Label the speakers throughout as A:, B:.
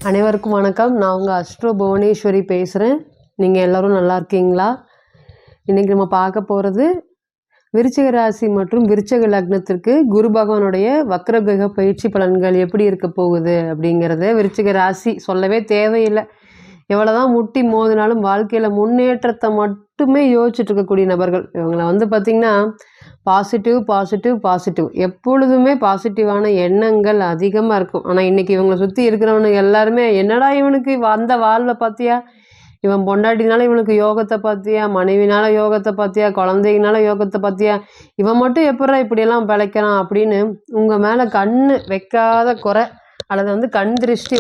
A: அனைவருக்கும் வணக்கம். நான் உங்கள் அஸ்ட்ரோ புவனேஸ்வரி பேசுகிறேன். நீங்கள் எல்லோரும் நல்லா இருக்கீங்களா? இன்றைக்கி நம்ம பார்க்க போகிறது விருச்சிக ராசி மற்றும் விருச்சிக லக்னத்திற்கு குரு பகவானுடைய வக்ரகிரக பயிற்சி பலன்கள் எப்படி இருக்க போகுது அப்படிங்கிறத. விருச்சிக ராசி சொல்லவே தேவையில்லை. எவ்வளோதான் முட்டி மோதினாலும் வாழ்க்கையில் முன்னேற்றத்தை மட்டுமே யோசிச்சுட்டு இருக்கக்கூடிய நபர்கள் இவங்களை பார்த்திங்கன்னா பாசிட்டிவ் பாசிட்டிவ் பாசிட்டிவ், எப்பொழுதுமே பாசிட்டிவான எண்ணங்கள் அதிகமாக இருக்கும். ஆனால் இன்றைக்கி இவங்களை சுற்றி இருக்கிறவனுக்கு எல்லாருமே என்னடா இவனுக்கு அந்த வாழ்வை பார்த்தியா, இவன் பொண்டாட்டினால இவனுக்கு யோகத்தை பார்த்தியா, மனைவினால யோகத்தை பார்த்தியா, குழந்தைங்கனால யோகத்தை பார்த்தியா, இவன் மட்டும் எப்படா இப்படியெல்லாம் பிழைக்கிறான் அப்படின்னு உங்கள் மேலே கண் வைக்காத குறை அல்லது கண் திருஷ்டி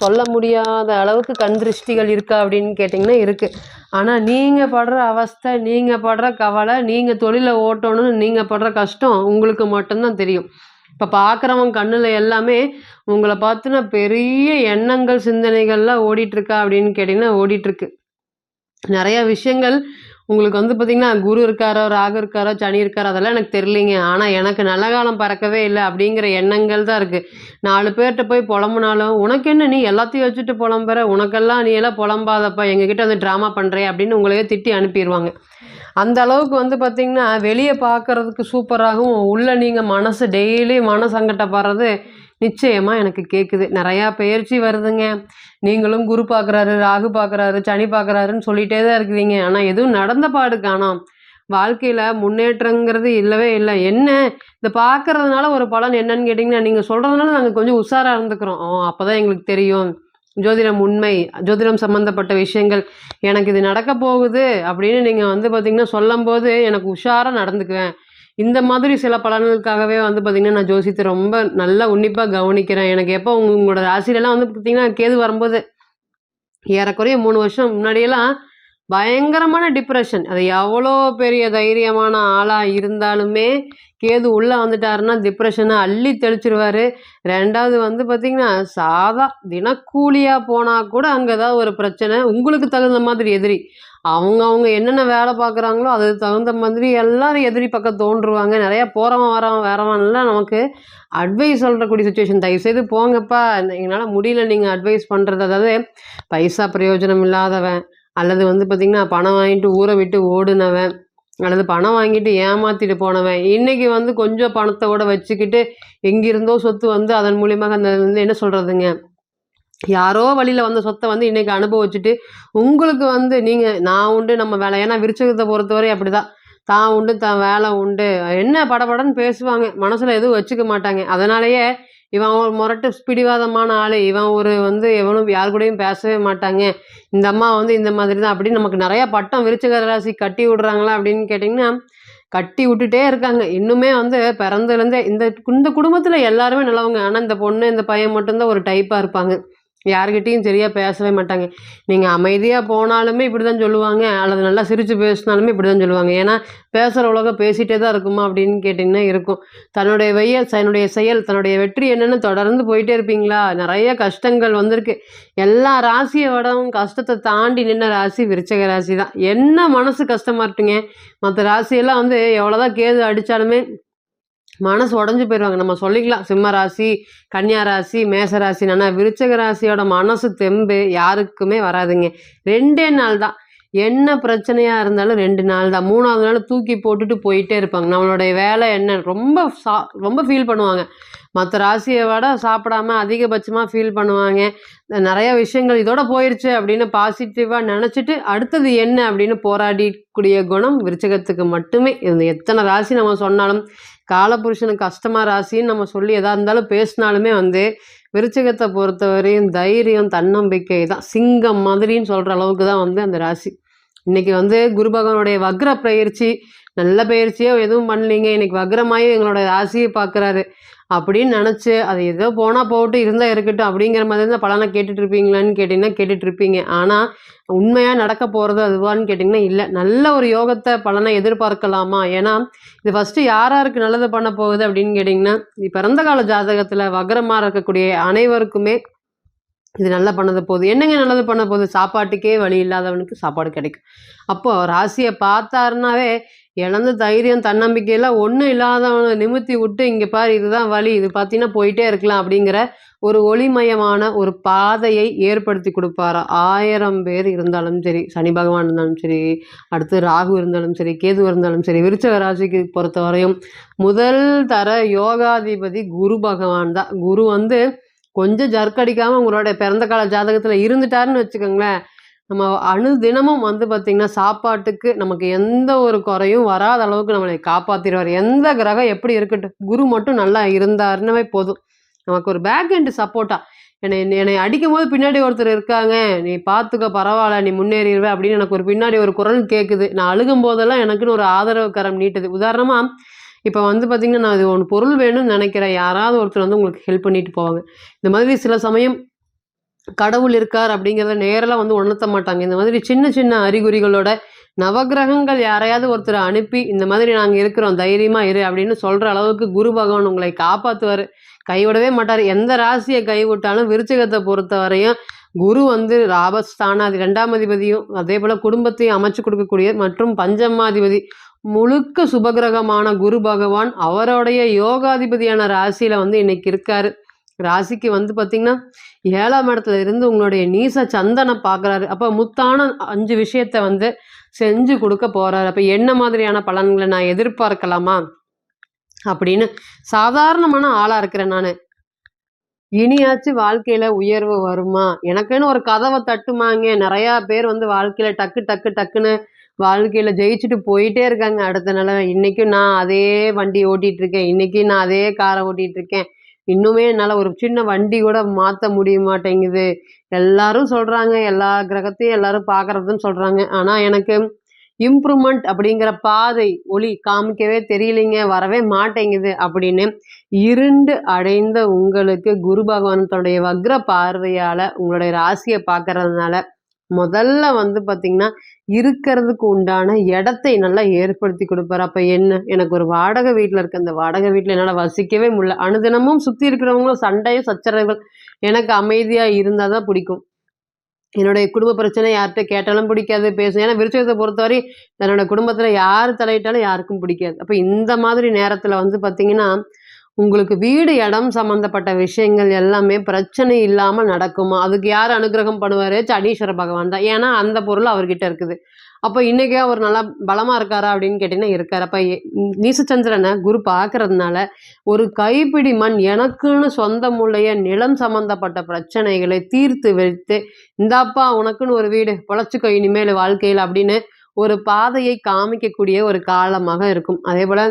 A: சொல்ல முடியாத அளவுக்கு கண் திருஷ்டிகள் இருக்கா அப்படின்னு கேட்டிங்கன்னா இருக்குது. ஆனால் நீங்கள் படுற அவஸ்தை, நீங்கள் படுற கவலை, நீங்கள் தொழிலை ஓட்டணும்னு நீங்கள் படுற கஷ்டம் உங்களுக்கு மட்டும்தான் தெரியும். இப்போ பார்க்குறவன் கண்ணில் எல்லாமே உங்களை பார்த்துனா பெரிய எண்ணங்கள் சிந்தனைகள்லாம் ஓடிட்டுருக்கா அப்படின்னு கேட்டிங்கன்னா ஓடிட்டுருக்கு. நிறையா விஷயங்கள் உங்களுக்கு பார்த்திங்கன்னா குரு இருக்காரோ, ராகு இருக்காரோ, சனி இருக்காரோ அதெல்லாம் எனக்கு தெரியலிங்க. ஆனால் எனக்கு நல்ல காலம் பறக்கவே இல்லை அப்படிங்கிற எண்ணங்கள் தான் இருக்குது. 4 பேர்கிட்ட போய் புலம்புனாலும் உனக்கு என்ன, நீ எல்லாத்தையும் வச்சுட்டு புலம்புற, உனக்கெல்லாம் நீ எல்லாம் புலம்பாதப்பா, எங்ககிட்ட ட்ராமா பண்ணுறே அப்படின்னு உங்களையே திட்டி அனுப்பிடுவாங்க. அந்த அளவுக்கு பார்த்திங்கன்னா வெளியே பார்க்குறதுக்கு சூப்பராகவும் உள்ள நீங்கள் மனசு டெய்லி சங்கடப்படுறது நிச்சயமாக எனக்கு கேட்குது. நிறையா பயிற்சி வருதுங்க. நீங்களும் குரு பார்க்குறாரு, ராகு பார்க்குறாரு, சனி பார்க்குறாருன்னு சொல்லிகிட்டே தான் இருக்கிறீங்க. ஆனால் எதுவும் நடந்த பாடு காணோம். வாழ்க்கையில் முன்னேற்றங்கிறது இல்லவே இல்லை. என்ன இந்த பார்க்குறதுனால ஒரு பலன் என்னன்னு கேட்டிங்கன்னா, நீங்கள் சொல்கிறதுனால நாங்கள் கொஞ்சம் உஷாராக இருந்துக்கிறோம். அப்போ தான் எங்களுக்கு தெரியும் ஜோதிடம் உண்மை, ஜோதிடம் சம்மந்தப்பட்ட விஷயங்கள் எனக்கு இது நடக்க போகுது அப்படின்னு நீங்கள் பார்த்திங்கன்னா சொல்லும்போது எனக்கு உஷாராக நடந்துக்குவேன். இந்த மாதிரி சில பலன்களுக்காகவே பார்த்திங்கன்னா நான் ஜோசியத்தை ரொம்ப நல்லா உன்னிப்பாக கவனிக்கிறேன். எனக்கு எப்போ உங்களோட ராசியிலலாம் பார்த்திங்கன்னா கேது வரும்போது ஏறக்குறைய 3 வருஷம் முன்னாடியெல்லாம் பயங்கரமான டிப்ரெஷன். அது எவ்வளோ பெரிய தைரியமான ஆளாக இருந்தாலுமே கேது உள்ளே வந்துட்டாருன்னா டிப்ரெஷனை அள்ளி தெளிச்சிருவார். ரெண்டாவது பார்த்திங்கன்னா சாதா தினக்கூலியாக போனால் கூட அங்கே ஏதாவது ஒரு பிரச்சனை, உங்களுக்கு தகுந்த மாதிரி எதிரி. அவங்க என்னென்ன வேலை பார்க்குறாங்களோ அதுக்கு தகுந்த மாதிரி எல்லாரும் எதிரி பக்கம் தோன்றுவாங்க. நிறையா போகிறவன் வரவன்லாம் நமக்கு அட்வைஸ் சொல்கிறக்கூடிய சுச்சுவேஷன். தயவுசெய்து போங்கப்பா, என்னால் முடியல நீங்கள் அட்வைஸ் பண்ணுறது. அதாவது பைசா பிரயோஜனம் இல்லாதவன், அல்லது பார்த்திங்கன்னா பணம் வாங்கிட்டு ஊரை விட்டு ஓடுனவன், அல்லது பணம் வாங்கிட்டு ஏமாற்றிட்டு போனவன், இன்றைக்கி கொஞ்சம் பணத்தோட வச்சுக்கிட்டு எங்கிருந்தோ சொத்து அதன் மூலியமாக அந்த என்ன சொல்கிறதுங்க, யாரோ வழியில் வந்த சொத்தை இன்றைக்கி அனுபவிச்சுட்டு உங்களுக்கு நீங்கள் நான் உண்டு நம்ம வேலை. ஏன்னா விருச்சகத்தை பொறுத்தவரை அப்படி தான், தான் உண்டு தான் வேலை உண்டு என்ன படபடன்னு பேசுவாங்க, மனசில் எதுவும் வச்சுக்க மாட்டாங்க. அதனாலேயே இவன் ஒரு முரட்டு பிடிவாதமான ஆள், இவன் ஒரு எவனும் யார் கூடயும் பேசவே மாட்டாங்க, இந்த அம்மா இந்த மாதிரி தான் அப்படின்னு நமக்கு நிறையா பட்டம் விருச்சிக ராசி கட்டி விடுறாங்களா அப்படின்னு கேட்டிங்கன்னா கட்டி விட்டுட்டே இருக்காங்க. இன்னுமே பிறந்ததுலேருந்தே இந்த குடும்பத்தில் எல்லாருமே நல்லவங்க. ஆனால் இந்த பொண்ணு இந்த பையன் மட்டும்தான் ஒரு டைப்பாக இருப்பாங்க. யாருக்கிட்டையும் சரியாக பேசவே மாட்டாங்க. நீங்கள் அமைதியாக போனாலுமே இப்படி தான் சொல்லுவாங்க, அல்லது நல்லா சிரித்து பேசினாலுமே இப்படி தான் சொல்லுவாங்க. ஏன்னா பேசுகிற உலகம் பேசிகிட்டே தான் இருக்குமா அப்படின்னு கேட்டிங்கன்னா இருக்கும். தன்னுடைய செயல் தன்னுடைய வெற்றி என்னென்னு தொடர்ந்து போயிட்டே இருப்பீங்களா? நிறைய கஷ்டங்கள் வந்திருக்கு. எல்லா ராசியை விடவும் கஷ்டத்தை தாண்டி நின்ன ராசி விருச்சிக ராசி தான். என்ன மனசு கஷ்டமாக இருக்குங்க. மற்ற ராசியெல்லாம் எவ்வளோதான் கேது அடித்தாலுமே மனசு உடஞ்சி போயிடுவாங்க. நம்ம சொல்லிக்கலாம் சிம்ம ராசி, கன்னியா ராசி, மேச ராசி. ஆனால் விருச்சிக ராசியோட மனசு தெம்பு யாருக்குமே வராதுங்க. 2 நாள் தான். என்ன பிரச்சனையாக இருந்தாலும் 2 நாள் தான். 3ஆவது நாள் தூக்கி போட்டுட்டு போயிட்டே இருப்பாங்க. நம்மளுடைய வேலை என்ன ரொம்ப ஃபீல் பண்ணுவாங்க. மற்ற ராசியை விட சாப்பிடாம அதிகபட்சமாக ஃபீல் பண்ணுவாங்க. நிறைய விஷயங்கள் இதோட போயிடுச்சு அப்படின்னு பாசிட்டிவாக நினச்சிட்டு அடுத்தது என்ன அப்படின்னு போராடிக்கூடிய குணம் விருச்சிகத்துக்கு மட்டுமே. எத்தனை ராசி நம்ம சொன்னாலும் காலபுருஷனுக்கு கஷ்டமாக ராசின்னு நம்ம சொல்லி எதாக இருந்தாலும் பேசினாலுமே விருச்சிகத்தை பொறுத்தவரையும் தைரியம் தன்னம்பிக்கை தான். சிங்கம் மாதிரின்னு சொல்கிற அளவுக்கு தான் அந்த ராசி. இன்றைக்கி குரு பகவானுடைய வக்ர பயிற்சி, நல்ல பயிற்சியோ எதுவும் பண்ணலீங்க, இன்றைக்கி வக்ரமாயும் எங்களோட ராசியை பார்க்குறாரு அப்படின்னு நினச்சி அது ஏதோ போனால் போட்டு இருந்தால் இருக்கட்டும் அப்படிங்கிற மாதிரி தான் பலனை கேட்டுட்ருப்பீங்களான்னு கேட்டிங்கன்னா கேட்டுட்ருப்பீங்க. ஆனால் உண்மையாக நடக்க போகிறது அதுவான்னு கேட்டிங்கன்னா இல்லை. நல்ல ஒரு யோகத்தை பலனை எதிர்பார்க்கலாமா? ஏன்னா இது ஃபஸ்ட்டு யாருக்கு நல்லது பண்ண போகுது அப்படின்னு கேட்டிங்கன்னா பிறந்த கால ஜாதகத்தில் வக்ரமாக இருக்கக்கூடிய அனைவருக்குமே இது நல்லா பண்ணது போகுது. என்னங்க நல்லது பண்ண போகுது? சாப்பாட்டுக்கே வழி இல்லாதவனுக்கு சாப்பாடு கிடைக்கும். அப்போ ராசிய பார்த்தாருன்னாவே, இழந்த தைரியம், தன்னம்பிக்கைலாம் ஒண்ணும் இல்லாதவன நிமித்தி விட்டு, "இங்க பாரு இதுதான் வழி. இது பார்த்தீங்கன்னா போயிட்டே இருக்கலாம்." அப்படிங்கிற ஒரு ஒளிமயமான ஒரு பாதையை ஏற்படுத்தி குடுப்பாராம். 1000 பேர் இருந்தாலும் சரி, சனி பகவான் இருந்தாலும் சரி, அடுத்து ராகு இருந்தாலும் சரி, கேது இருந்தாலும் சரி, விருச்சிக ராசிக்கு பொறுத்தவரையும் முதல் தர யோகாதிபதி குரு பகவான் தான். குரு வந்து கொஞ்சம் ஜர்க்கடிக்காம உங்களோட பிறந்த கால ஜாதகத்துல இருந்துட்டாருன்னு வச்சுக்கோங்களேன், நம்ம அணுதினமும் வந்து பார்த்தீங்கன்னா, சாப்பாட்டுக்கு நமக்கு எந்த ஒரு குறையும் வராத அளவுக்கு நம்மளை காப்பாத்திருவாரு. எந்த கிரகம் எப்படி இருக்கட்டும், குரு மட்டும் நல்லா இருந்தாருன்னாவே போதும். நமக்கு ஒரு பேக் எண்ட் சப்போர்ட்டா, என்னை அடிக்கும்போது பின்னாடி ஒருத்தர் இருக்காங்க, "நீ பார்த்துக்க பரவால்ல, நீ முன்னேறிருவ" அப்படின்னு எனக்கு ஒரு பின்னாடி ஒரு குரல் கேட்குது. நான் அழுகும்போதெல்லாம் எனக்குன்னு ஒரு ஆதரவு கரம் நீட்டுது. உதாரணமா, இப்ப வந்து பார்த்தீங்கன்னா, நான் இது ஒண்ணு பொருள் வேணும்னு நெனைக்கிறேன். யாராவது ஒருத்தர் வந்து உங்களுக்கு ஹெல்ப் பண்ணிட்டு போவாங்க. இந்த மாதிரி சில சமயம் கடவுள் இருக்கார் அப்படிங்கிறத நேரலா வந்து உணர்த்த மாட்டாங்க. இந்த மாதிரி சின்ன சின்ன அறிகுறிகளோட நவக்கிரகங்கள் யாரையாவது ஒருத்தர அனுப்பி, "இந்த மாதிரி நாங்க இருக்கிறோம், தைரியமா இரு" அப்படின்னு சொல்ற அளவுக்கு குரு பகவான் உங்களை காப்பாத்துவாரு. கைவிடவே மாட்டாரு. எந்த ராசிய கைவிட்டாலும் விருச்சிகத்த பொறுத்தவரையும் குரு வந்து லாபஸ்தானாதி 2ஆம் அதிபதியும், அதேபோல குடும்பத்தையும் அமைச்சு கொடுக்கக்கூடிய மற்றும் பஞ்சமாதிபதி முழுக்க சுபகிரகமான குரு பகவான் அவருடைய யோகாதிபதியான ராசியில வந்து இன்னைக்கு இருக்காரு. ராசிக்கு வந்து பார்த்தீங்கன்னா, 7ஆம் இடத்துல இருந்து உங்களுடைய நீச சந்தன பார்க்குறாரு. அப்போ முத்தான 5 விஷயத்த வந்து செஞ்சு குடுக்க போறாரு. அப்ப என்ன மாதிரியான பலன்கள நான் எதிர்பார்க்கலாமா? அப்படின்னு சாதாரணமான ஆளா இருக்கிறேன் நானு. இனியாச்சும் வாழ்க்கையில உயர்வு வருமா? எனக்குன்னு ஒரு கதவ தட்டுமாங்க. நெறையா பேர் வந்து வாழ்க்கையில டக்கு டக்கு டக்குன்னு வாழ்க்கையில ஜெயிச்சுட்டு போயிட்டே இருக்காங்க அடுத்த நிலைமை. இன்னைக்கும் நான் அதே வண்டி ஓட்டிட்டு இருக்கேன். இன்னைக்கும் நான் அதே கார ஓட்டிட்டு இருக்கேன். இன்னுமே என்னால ஒரு சின்ன வண்டி கூட மாத்த முடிய மாட்டேங்குது. எல்லாரும் சொல்றாங்க, எல்லா கிரகத்தையும் எல்லாரும் பார்க்கறதுன்னு சொல்றாங்க. ஆனா எனக்கு இம்ப்ரூவ்மெண்ட் அப்படிங்கிற பாதை, ஒளி காமிக்கவே தெரியலைங்க, வரவே மாட்டேங்குது அப்படின்னு இருண்டு அடைந்த உங்களுக்கு குரு பகவான் தன்னுடைய வக்ர பார்வையால உங்களுடைய ராசிய பார்க்கறதுனால, முதல்ல வந்து பார்த்தீங்கன்னா, இருக்கிறதுக்கு உண்டான இடத்தை நல்லா ஏற்படுத்தி குடுப்பாரு. அப்ப என்ன? எனக்கு ஒரு வாடகை வீட்ல இருக்கேன். அந்த வாடகை வீட்ல என்னால வசிக்கவே முடியல. அனுதினமும் சுத்தி இருக்கிறவங்களும் சண்டையும், சச்சரவுகள். எனக்கு அமைதியா இருந்தா தான் பிடிக்கும். என்னுடைய குடும்ப பிரச்சனை யார்ட்ட கேட்டாலும் பிடிக்காது, பேசும். ஏன்னா விருச்சிகத்த பொறுத்தவரை தன்னோட குடும்பத்தில யார் தலையிட்டாலும் யாருக்கும் பிடிக்காது. அப்ப இந்த மாதிரி நேரத்தில வந்து பார்த்தீங்கன்னா, உங்களுக்கு வீடு, இடம் சம்மந்தப்பட்ட விஷயங்கள் எல்லாமே பிரச்சனை இல்லாம நடக்குமா? அதுக்கு யார் அனுக்கிரகம் பண்ணுவாரு? சனீஸ்வர பகவான் தான். ஏன்னா, அந்த பொருள் அவர்கிட்ட இருக்குது. அப்ப இன்னைக்கு அவர் நல்லா பலமா இருக்காரா? அப்படின்னு கேட்டீங்கன்னா இருக்காரு. அப்ப நீசச்சந்திரன குரு பார்க்கறதுனால, ஒரு கைப்பிடி மண் எனக்குன்னு சொந்தமுடைய நிலம் சம்மந்தப்பட்ட பிரச்சனைகளை தீர்த்து வைத்து, "இந்தாப்பா உனக்குன்னு ஒரு வீடு, பொழச்சுக்கோ இனிமேலு வாழ்க்கையில" அப்படின்னு ஒரு பாதையை காமிக்கக்கூடிய ஒரு காலமாக இருக்கும். அதேபோல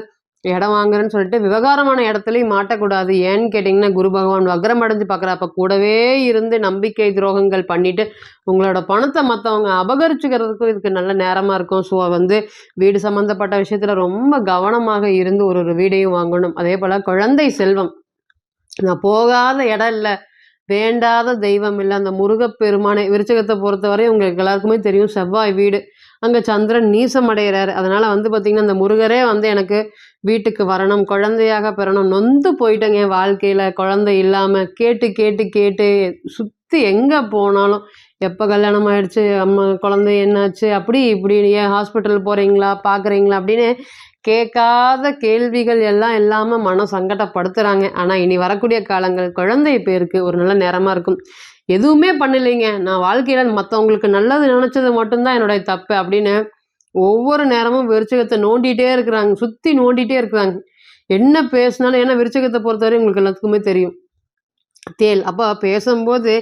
A: இடம் வாங்குறேன்னு சொல்லிட்டு விவகாரமான இடத்துலயும் மாட்டக்கூடாது. ஏன்னு கேட்டீங்கன்னா, குரு பகவான் வக்ரம் அடைஞ்சு பார்க்குறார். அப்ப கூடவே இருந்து நம்பிக்கை துரோகங்கள் பண்ணிட்டு, உங்களோட பணத்த மத்தவங்க அபகரிச்சுக்கிறதுக்கும் இதுக்கு நல்ல நேரமா இருக்கும். ஸோ வந்து வீடு சம்மந்தப்பட்ட விஷயத்துல ரொம்ப கவனமாக இருந்து ஒரு ஒரு வீடையும் வாங்கணும். அதேபோல குழந்தை செல்வம். நான் போகாத இடம் இல்ல. வேண்டாத தெய்வம் இல்ல. அந்த முருகப்பெருமானை விருச்சிகத்த பொறுத்தவரை உங்களுக்கு எல்லாருக்குமே தெரியும் செவ்வாய் வீடு. அங்க சந்திரன் நீசம் அடையிறாரு. அதனால வந்து பார்த்தீங்கன்னா, அந்த முருகரே வந்து எனக்கு வீட்டுக்கு வரணும், குழந்தையாக பெறணும். நொந்து போயிட்டேங்க என் வாழ்க்கையில குழந்தை இல்லாம. கேட்டு கேட்டு கேட்டு சுத்தி எங்க போனாலும், எப்ப கல்யாணம் ஆயிடுச்சு? அம்மா குழந்தை என்னாச்சு? அப்படி இப்படி ஏன் ஹாஸ்பிட்டல் போறீங்களா? பார்க்குறீங்களா? அப்படின்னு கேட்காத கேள்விகள் எல்லாம் இல்லாம மனம் சங்கடப்படுத்துறாங்க. ஆனா இனி வரக்கூடிய காலங்கள் குழந்தை பேருக்கு ஒரு நல்ல நேரமா இருக்கும். எதுவுமே பண்ணலைங்க. நான் வாழ்க்கையில மத்தவங்களுக்கு நல்லது நினைச்சது மட்டும் தான் என்னுடைய தப்பு அப்படின்னு ஒவ்வொரு நேரமும் விருச்சிகத்த நோண்டிட்டே இருக்கிறாங்க. சுத்தி நோண்டிட்டே இருக்கிறாங்க. என்ன பேசினாலும் ஏன்னா விருச்சிகத்த பொறுத்தவரை உங்களுக்கு எல்லாத்துக்குமே தெரியும். தேள். அப்ப பேசும்போது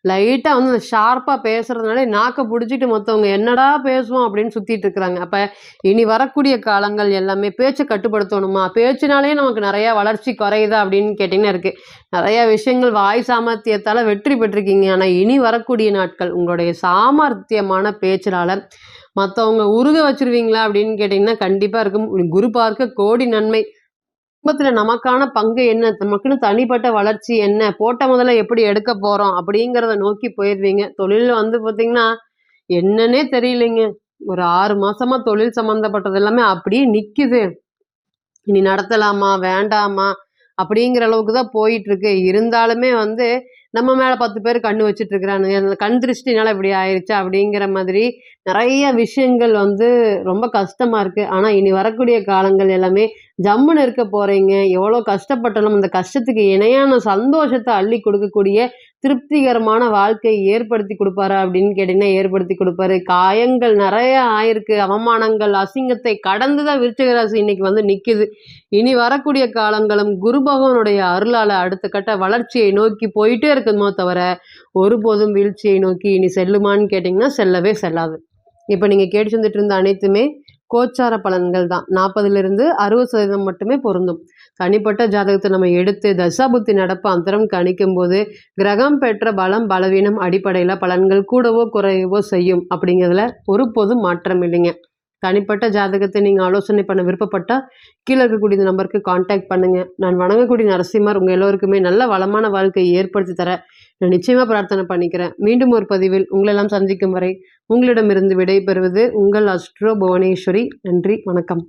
A: லைட்டா வந்து அந்த ஷார்ப்பா பேசுறதுனாலே நாக்க புடிச்சிட்டு மத்தவங்க என்னடா பேசுவோம் அப்படின்னு சுத்திட்டு இருக்கிறாங்க. அப்ப இனி வரக்கூடிய காலங்கள் எல்லாமே பேச்ச கட்டுப்படுத்தணுமா? பேச்சுனாலேயே நமக்கு நெறைய வளர்ச்சி குறையுதா அப்படின்னு கேட்டீங்கன்னா இருக்கு. நெறைய விஷயங்கள் வாய் சாமர்த்தியத்தால வெற்றி பெற்றிருக்கீங்க. ஆனா இனி வரக்கூடிய நாட்கள் உங்களுடைய சாமர்த்தியமான பேச்சினால மத்தவங்க உருக வச்சுருவீங்களா அப்படின்னு கேட்டீங்கன்னா, கண்டிப்பா இருக்கும். குரு பார்க்க கோடி நன்மை. குடும்பத்துல நமக்கான பங்கு என்ன? நமக்குன்னு தனிப்பட்ட வளர்ச்சி என்ன? போட்ட முதல்ல எப்படி எடுக்க போறோம்? அப்படிங்கிறத நோக்கி போயிருவீங்க. தொழில்ல வந்து பார்த்தீங்கன்னா, என்னன்னே தெரியலைங்க. ஒரு 6 மாசமா தொழில் சம்மந்தப்பட்டது எல்லாமே அப்படியே நிக்குது. இனி நடத்தலாமா? வேண்டாமா? அப்படிங்கிற அளவுக்கு தான் போயிட்டுருக்கு. இருந்தாலுமே வந்து நம்ம மேலே 10 பேர் கண்ணு வச்சுட்டு இருக்கிறானுங்க, அந்த கண் திருஷ்டினால இப்படி ஆயிடுச்சா அப்படிங்கிற மாதிரி நிறைய விஷயங்கள் வந்து ரொம்ப கஷ்டமாக இருக்குது. ஆனால் இனி வரக்கூடிய காலங்கள் எல்லாமே ஜம்முன்னு இருக்க போகிறீங்க. எவ்வளோ கஷ்டப்பட்டாலும் அந்த கஷ்டத்துக்கு இணையான சந்தோஷத்தை அள்ளி கொடுக்கக்கூடிய திருப்திகரமான வாழ்க்கையை ஏற்படுத்தி கொடுப்பாரா அப்படின்னு கேட்டிங்கன்னா ஏற்படுத்தி கொடுப்பாரு. காயங்கள் நிறைய ஆயிருக்கு, அவமானங்கள் அசிங்கத்தை கடந்து தான் விருச்சிக ராசி இன்னைக்கு வந்து நிற்குது. இனி வரக்கூடிய காலங்களும் குரு பகவானுடைய அருளால் அடுத்த கட்ட வளர்ச்சியை நோக்கி போயிட்டே இருக்குமோ தவிர ஒருபோதும் வீழ்ச்சியை நோக்கி இனி செல்லுமான்னு கேட்டிங்கன்னா செல்லவே செல்லாது. இப்போ நீங்கள் கேட்டு வந்துட்டு இருந்த அனைத்துமே கோச்சார பலன்கள் தான். 40லிருந்து 60% மட்டுமே பொருந்தும். தனிப்பட்ட ஜாதகத்தை நம்ம எடுத்து தசாபுத்தி நடப்பு அந்தரம் கணிக்கும் போது கிரகம் பெற்ற பலம் பலவீனம் அடிப்படையில் பலன்கள் கூடவோ குறையவோ செய்யும் அப்படிங்கிறதுல ஒருபோதும் மாற்றம் இல்லைங்க. தனிப்பட்ட ஜாதகத்தை நீங்கள் ஆலோசனை பண்ண விருப்பப்பட்டால் கீழே இருக்கக்கூடிய இந்த நம்பருக்கு காண்டாக்ட் பண்ணுங்கள். நான் வணங்கக்கூடிய நரசிம்மர் உங்கள் எல்லோருக்குமே நல்ல வளமான வாழ்க்கையை ஏற்படுத்தி தர நான் நிச்சயமாக பிரார்த்தனை பண்ணிக்கிறேன். மீண்டும் ஒரு பதிவில் உங்களெல்லாம் சந்திக்கும் வரை உங்களிடமிருந்து விடை பெறுவது உங்கள் அஸ்ட்ரோ புவனேஸ்வரி. நன்றி, வணக்கம்.